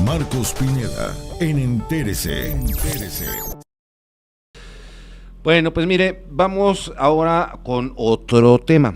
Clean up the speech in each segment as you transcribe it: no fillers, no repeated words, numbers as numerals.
Marcos Pineda en Entérese. Bueno, pues mire, vamos ahora con otro tema.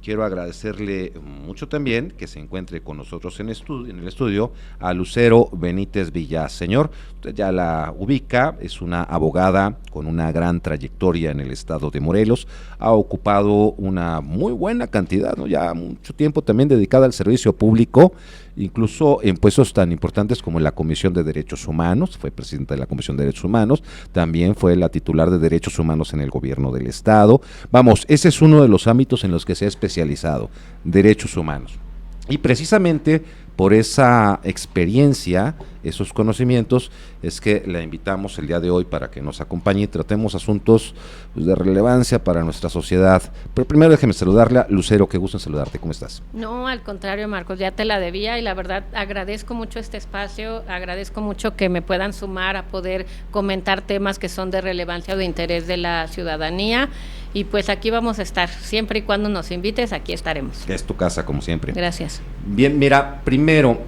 Quiero agradecerle mucho también que se encuentre con nosotros en el estudio a Lucero Benítez Villaseñor. Usted ya la ubica, es una abogada con una gran trayectoria en el estado de Morelos. Ha ocupado una muy buena cantidad, ¿no? Ya mucho tiempo también dedicada al servicio público, incluso en puestos tan importantes como en la Comisión de Derechos Humanos. Fue presidenta de la Comisión de Derechos Humanos, también fue la titular de Derechos Humanos en el gobierno del estado. Vamos, ese es uno de los ámbitos en los que se ha especializado, derechos humanos. Y precisamente por esa experiencia, esos conocimientos, es que la invitamos el día de hoy para que nos acompañe y tratemos asuntos pues, de relevancia para nuestra sociedad. Pero primero déjeme saludarle a Lucero, qué gusto en saludarte, ¿cómo estás? No, al contrario, Marcos, ya te la debía y la verdad agradezco mucho este espacio, agradezco mucho que me puedan sumar a poder comentar temas que son de relevancia o de interés de la ciudadanía. Y pues aquí vamos a estar, siempre y cuando nos invites, aquí estaremos. Es tu casa, como siempre. Gracias. Bien, mira, primero,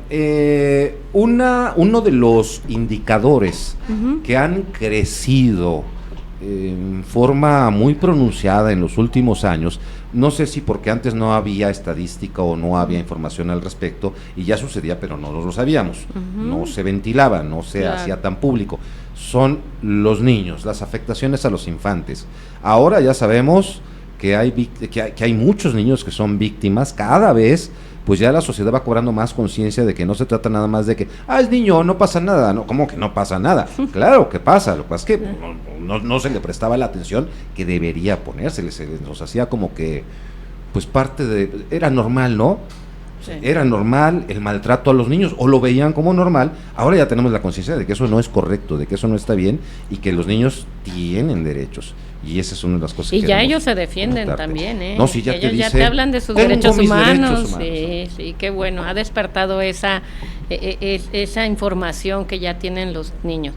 uno de los indicadores que han crecido en forma muy pronunciada en los últimos años, no sé si porque antes no había estadística o no había información al respecto, y ya sucedía, pero no lo sabíamos, no se ventilaba, no se hacía tan público, son los niños, las afectaciones a los infantes. Ahora ya sabemos que hay muchos niños que son víctimas, cada vez pues ya la sociedad va cobrando más conciencia de que no se trata nada más de que, es niño, no pasa nada, no, ¿cómo que no pasa nada? Claro que pasa, lo que pasa es que no se le prestaba la atención que debería ponérsele, se nos hacía como que, pues parte de, era normal, ¿no? Sí. Era normal el maltrato a los niños, o lo veían como normal. Ahora ya tenemos la conciencia de que eso no es correcto, de que eso no está bien, y que los niños tienen derechos. Y esa es una de las cosas que que ya ellos se defienden también, ¿eh? No, sí, ya ellos te ya te hablan de sus derechos humanos. Sí, qué bueno, ha despertado esa información que ya tienen los niños.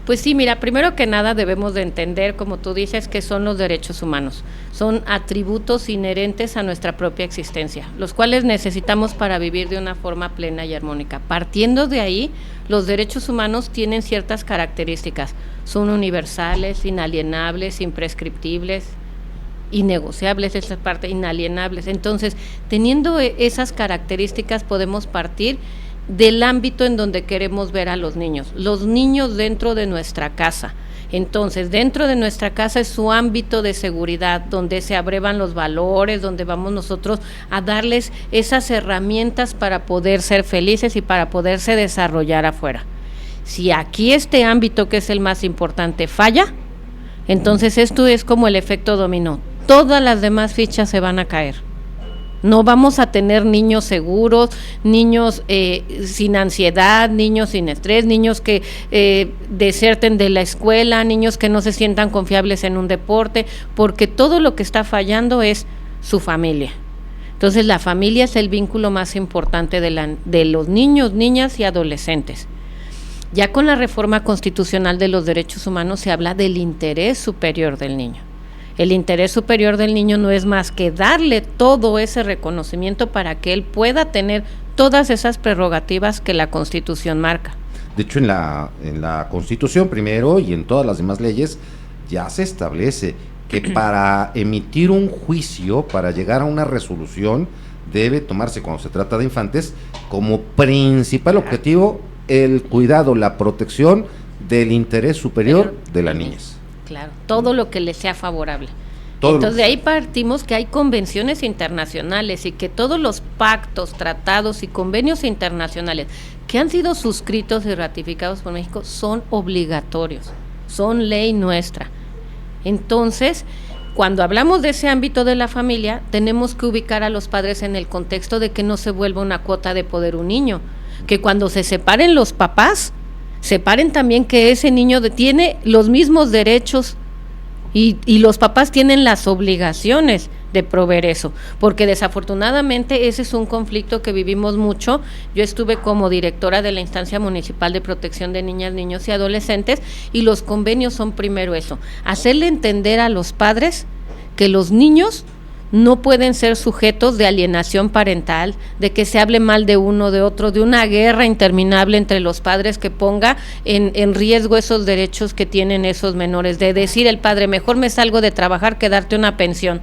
Pues sí, mira, primero que nada debemos de entender, como tú dices, que son los derechos humanos. Son atributos inherentes a nuestra propia existencia, los cuales necesitamos para vivir de una forma plena y armónica. Partiendo de ahí, los derechos humanos tienen ciertas características. Son universales, inalienables, imprescriptibles, innegociables, esa parte, inalienables. Entonces, teniendo esas características, podemos partir del ámbito en donde queremos ver a los niños dentro de nuestra casa. Entonces, dentro de nuestra casa es su ámbito de seguridad, donde se abrevan los valores, donde vamos nosotros a darles esas herramientas para poder ser felices y para poderse desarrollar afuera. Si aquí este ámbito, que es el más importante, falla, entonces esto es como el efecto dominó. Todas las demás fichas se van a caer. No vamos a tener niños seguros, niños sin ansiedad, niños sin estrés, niños que deserten de la escuela, niños que no se sientan confiables en un deporte, porque todo lo que está fallando es su familia. Entonces la familia es el vínculo más importante de los niños, niñas y adolescentes. Ya con la reforma constitucional de los derechos humanos se habla del interés superior del niño. El interés superior del niño no es más que darle todo ese reconocimiento para que él pueda tener todas esas prerrogativas que la Constitución marca. De hecho, en la Constitución primero y en todas las demás leyes ya se establece que para emitir un juicio, para llegar a una resolución, debe tomarse, cuando se trata de infantes, como principal objetivo el cuidado, la protección del interés superior de la niñez. Claro, todo lo que le sea favorable. Entonces de ahí partimos que hay convenciones internacionales y que todos los pactos, tratados y convenios internacionales que han sido suscritos y ratificados por México son obligatorios, son ley nuestra. Entonces, cuando hablamos de ese ámbito de la familia, tenemos que ubicar a los padres en el contexto de que no se vuelva una cuota de poder un niño, que cuando se separen los papás, separen también que ese niño tiene los mismos derechos y los papás tienen las obligaciones de proveer eso, porque desafortunadamente ese es un conflicto que vivimos mucho. Yo estuve como directora de la Instancia Municipal de Protección de Niñas, Niños y Adolescentes, y los convenios son primero eso, hacerle entender a los padres que los niños no pueden ser sujetos de alienación parental, de que se hable mal de uno, de otro, de una guerra interminable entre los padres que ponga en riesgo esos derechos que tienen esos menores, de decir el padre, mejor me salgo de trabajar que darte una pensión.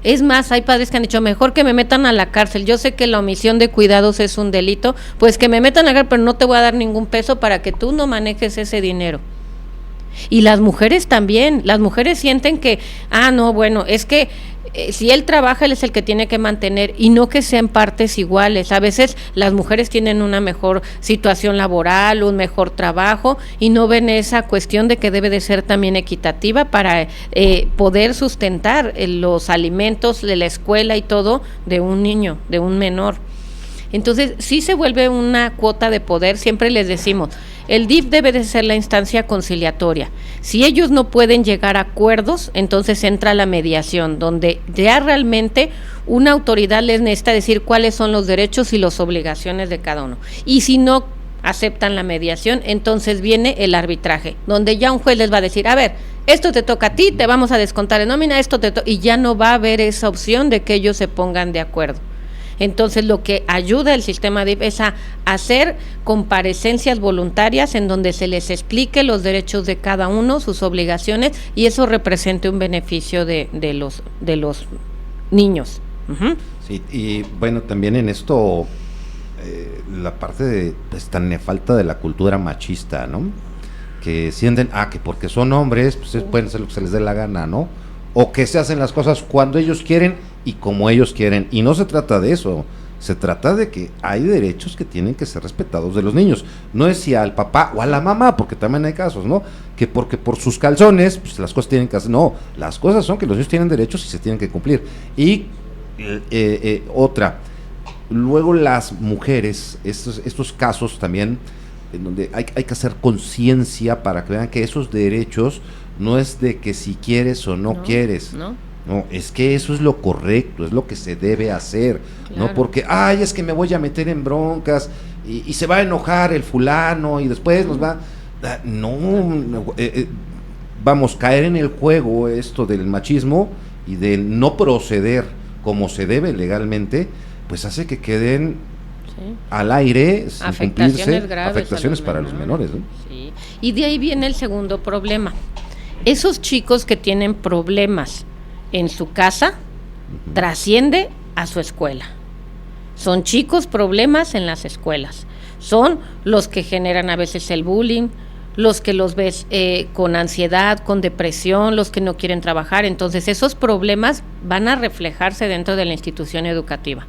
Es más, hay padres que han dicho, mejor que me metan a la cárcel, yo sé que la omisión de cuidados es un delito, pues que me metan a la cárcel, pero no te voy a dar ningún peso para que tú no manejes ese dinero. Y las mujeres también, las mujeres sienten que, no, bueno, es que si él trabaja, él es el que tiene que mantener, y no que sean partes iguales. A veces las mujeres tienen una mejor situación laboral, un mejor trabajo, y no ven esa cuestión de que debe de ser también equitativa para poder sustentar los alimentos de la escuela y todo de un niño, de un menor. Entonces, sí se vuelve una cuota de poder. Siempre les decimos, el DIF debe de ser la instancia conciliatoria. Si ellos no pueden llegar a acuerdos, entonces entra la mediación, donde ya realmente una autoridad les necesita decir cuáles son los derechos y las obligaciones de cada uno. Y si no aceptan la mediación, entonces viene el arbitraje, donde ya un juez les va a decir, a ver, esto te toca a ti, te vamos a descontar en nómina, esto te toca, y ya no va a haber esa opción de que ellos se pongan de acuerdo. Entonces, lo que ayuda el sistema DIF es a hacer comparecencias voluntarias en donde se les explique los derechos de cada uno, sus obligaciones, y eso represente un beneficio de los niños. Uh-huh. Sí, y bueno, también en esto, la parte de tan falta de la cultura machista, ¿no? Que sienten, que porque son hombres, pues pueden hacer lo que se les dé la gana, ¿no? O que se hacen las cosas cuando ellos quieren y como ellos quieren, y no se trata de eso, se trata de que hay derechos que tienen que ser respetados de los niños, no es si al papá o a la mamá, porque también hay casos, ¿no? Que porque por sus calzones, pues las cosas tienen que hacer, no, las cosas son que los niños tienen derechos y se tienen que cumplir. Y otra, luego las mujeres, estos casos también, en donde hay que hacer conciencia para que vean que esos derechos no es de que si quieres o no quieres, no, es que eso es lo correcto, es lo que se debe hacer, claro. No porque, es que me voy a meter en broncas y se va a enojar el fulano y después nos va, vamos a caer en el juego esto del machismo y del no proceder como se debe legalmente, pues hace que queden al aire sin cumplirse afectaciones para los menores, ¿no? Sí. Y de ahí viene el segundo problema. Esos chicos que tienen problemas en su casa, trasciende a su escuela. Son chicos problemas en las escuelas. Son los que generan a veces el bullying, los que los ves con ansiedad, con depresión, los que no quieren trabajar. Entonces esos problemas van a reflejarse dentro de la institución educativa.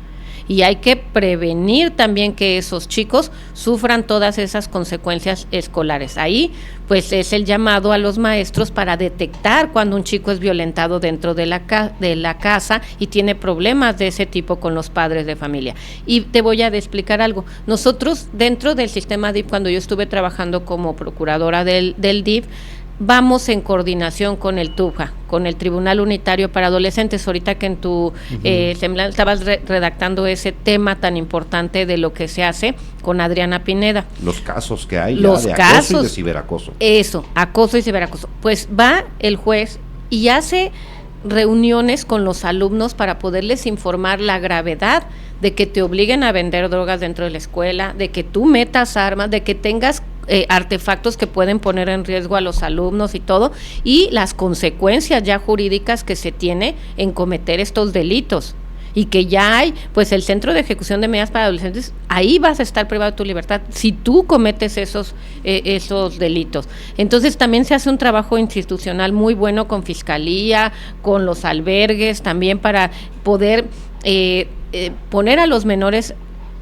Y hay que prevenir también que esos chicos sufran todas esas consecuencias escolares. Ahí, pues, es el llamado a los maestros para detectar cuando un chico es violentado dentro de la casa y tiene problemas de ese tipo con los padres de familia. Y te voy a explicar algo. Nosotros, dentro del sistema DIF, cuando yo estuve trabajando como procuradora del DIF, vamos en coordinación con el TUJA, con el Tribunal Unitario para Adolescentes. Ahorita que en tu semblanza estabas redactando ese tema tan importante de lo que se hace con Adriana Pineda. Los casos que hay de acoso y de ciberacoso. Eso, acoso y ciberacoso. Pues va el juez y hace reuniones con los alumnos para poderles informar la gravedad de que te obliguen a vender drogas dentro de la escuela, de que tú metas armas, de que tengas artefactos que pueden poner en riesgo a los alumnos y todo, y las consecuencias ya jurídicas que se tiene en cometer estos delitos. Y que ya hay, pues, el Centro de Ejecución de Medidas para Adolescentes, ahí vas a estar privado de tu libertad si tú cometes esos delitos. Entonces también se hace un trabajo institucional muy bueno con Fiscalía, con los albergues, también para poder poner a los menores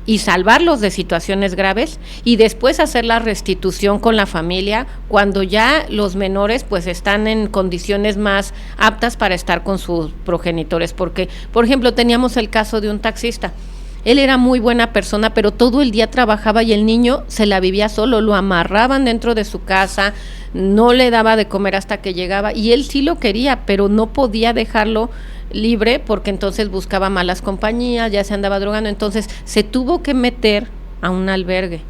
y salvarlos de situaciones graves, y después hacer la restitución con la familia cuando ya los menores pues están en condiciones más aptas para estar con sus progenitores. Porque, por ejemplo, teníamos el caso de un taxista. Él era muy buena persona, pero todo el día trabajaba y el niño se la vivía solo, lo amarraban dentro de su casa, no le daba de comer hasta que llegaba, y él sí lo quería, pero no podía dejarlo libre porque entonces buscaba malas compañías, ya se andaba drogando, entonces se tuvo que meter a un albergue.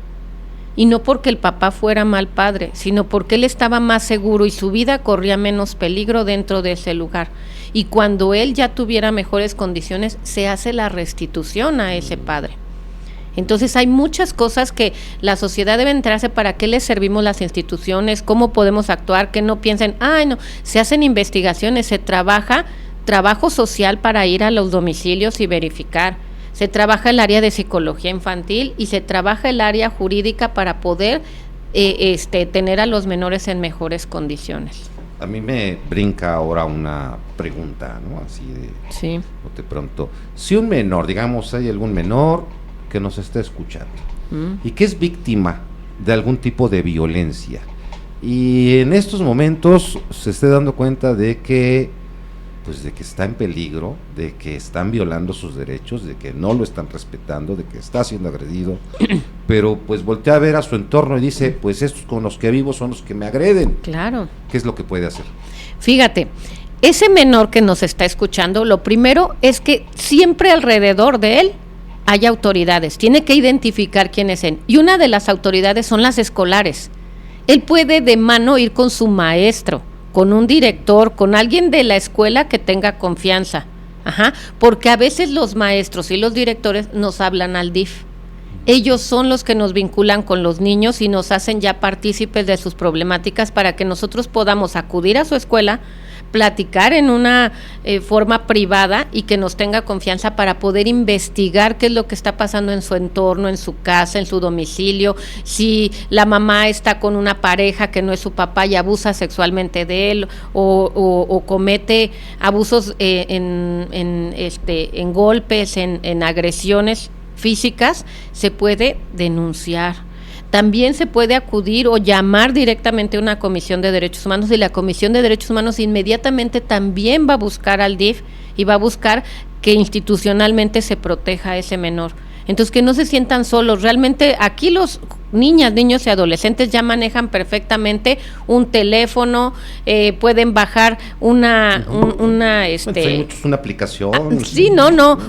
y no porque el papá fuera mal padre, sino porque él estaba más seguro y su vida corría menos peligro dentro de ese lugar. Y cuando él ya tuviera mejores condiciones, se hace la restitución a ese padre. Entonces hay muchas cosas que la sociedad debe enterarse, para qué les servimos las instituciones, cómo podemos actuar, que no piensen, no, se hacen investigaciones, se trabajo social para ir a los domicilios y verificar, se trabaja el área de psicología infantil y se trabaja el área jurídica para poder tener a los menores en mejores condiciones. A mí me brinca ahora una pregunta, ¿no? Así Sí. de pronto, si un menor, digamos, hay algún menor que nos está escuchando y que es víctima de algún tipo de violencia y en estos momentos se esté dando cuenta de que está en peligro, de que están violando sus derechos, de que no lo están respetando, de que está siendo agredido, pero pues voltea a ver a su entorno y dice, pues estos con los que vivo son los que me agreden. Claro. ¿Qué es lo que puede hacer? Fíjate, ese menor que nos está escuchando, lo primero es que siempre alrededor de él hay autoridades, tiene que identificar quién es él, y una de las autoridades son las escolares. Él puede de mano ir con su maestro, con un director, con alguien de la escuela que tenga confianza, porque a veces los maestros y los directores nos hablan al DIF. Ellos son los que nos vinculan con los niños y nos hacen ya partícipes de sus problemáticas para que nosotros podamos acudir a su escuela, platicar en una forma privada y que nos tenga confianza para poder investigar qué es lo que está pasando en su entorno, en su casa, en su domicilio, si la mamá está con una pareja que no es su papá y abusa sexualmente de él o comete abusos en golpes, en agresiones físicas, se puede denunciar. También se puede acudir o llamar directamente a una comisión de derechos humanos, y la comisión de derechos humanos inmediatamente también va a buscar al DIF y va a buscar que institucionalmente se proteja a ese menor. Entonces, que no se sientan solos. Realmente aquí los niños y adolescentes ya manejan perfectamente un teléfono, pueden bajar una aplicación.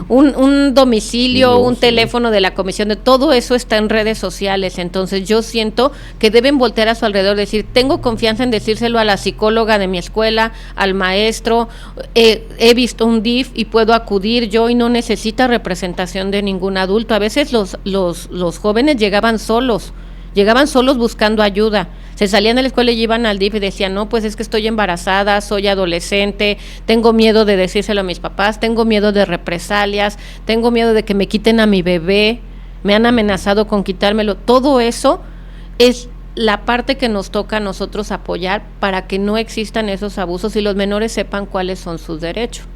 Un domicilio, un sí. teléfono de la comisión, de todo eso está en redes sociales. Entonces yo siento que deben voltear a su alrededor, decir, tengo confianza en decírselo a la psicóloga de mi escuela, al maestro, he visto un DIF y puedo acudir yo, y no necesita representación de ningún adulto. A veces los jóvenes llegaban solos buscando ayuda, se salían de la escuela y iban al DIF y decían, no, pues es que estoy embarazada, soy adolescente, tengo miedo de decírselo a mis papás, tengo miedo de represalias, tengo miedo de que me quiten a mi bebé, me han amenazado con quitármelo. Todo eso es la parte que nos toca a nosotros apoyar para que no existan esos abusos y los menores sepan cuáles son sus derechos.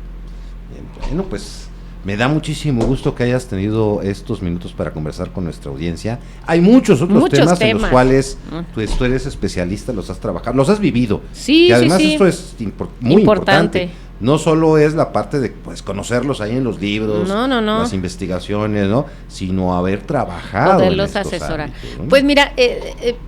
Bien, bueno, pues me da muchísimo gusto que hayas tenido estos minutos para conversar con nuestra audiencia. Hay muchos otros temas en los cuales tú eres especialista, los has trabajado, los has vivido. Sí, y además sí. esto es muy importante. No solo es la parte de conocerlos ahí en los libros, no. las investigaciones, ¿no? Sino haber trabajado poderlos en estos asesorar. ámbitos, ¿no? Pues mira,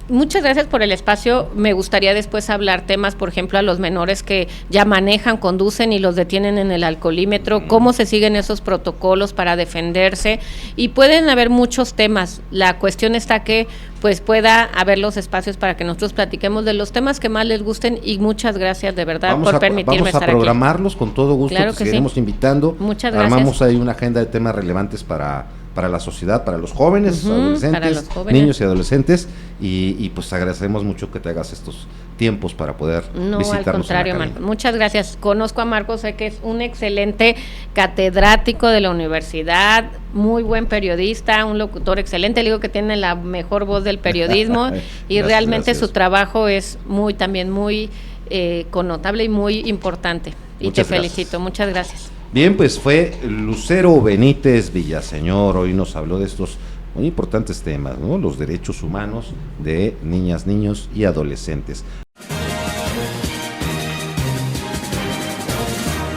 muchas gracias por el espacio. Me gustaría después hablar temas, por ejemplo, a los menores que ya manejan, conducen y los detienen en el alcoholímetro, cómo se siguen esos protocolos para defenderse, y pueden haber muchos temas. La cuestión está que pues pueda haber los espacios para que nosotros platiquemos de los temas que más les gusten, y muchas gracias de verdad por permitirme estar aquí. Vamos a programarlos con todo gusto, Claro te que seguiremos invitando. Muchas gracias. Armamos ahí una agenda de temas relevantes para la sociedad, para los jóvenes, adolescentes, para los jóvenes, niños y adolescentes, y pues agradecemos mucho que te hagas estos tiempos para poder visitarnos. No, al contrario, Marcos, muchas gracias. Conozco a Marcos, sé que es un excelente catedrático de la universidad, muy buen periodista, un locutor excelente, le digo que tiene la mejor voz del periodismo y realmente su trabajo es muy connotable y muy importante, y te felicito, muchas gracias. Bien, pues fue Lucero Benítez Villaseñor, hoy nos habló de estos muy importantes temas, ¿no? Los derechos humanos de niñas, niños y adolescentes.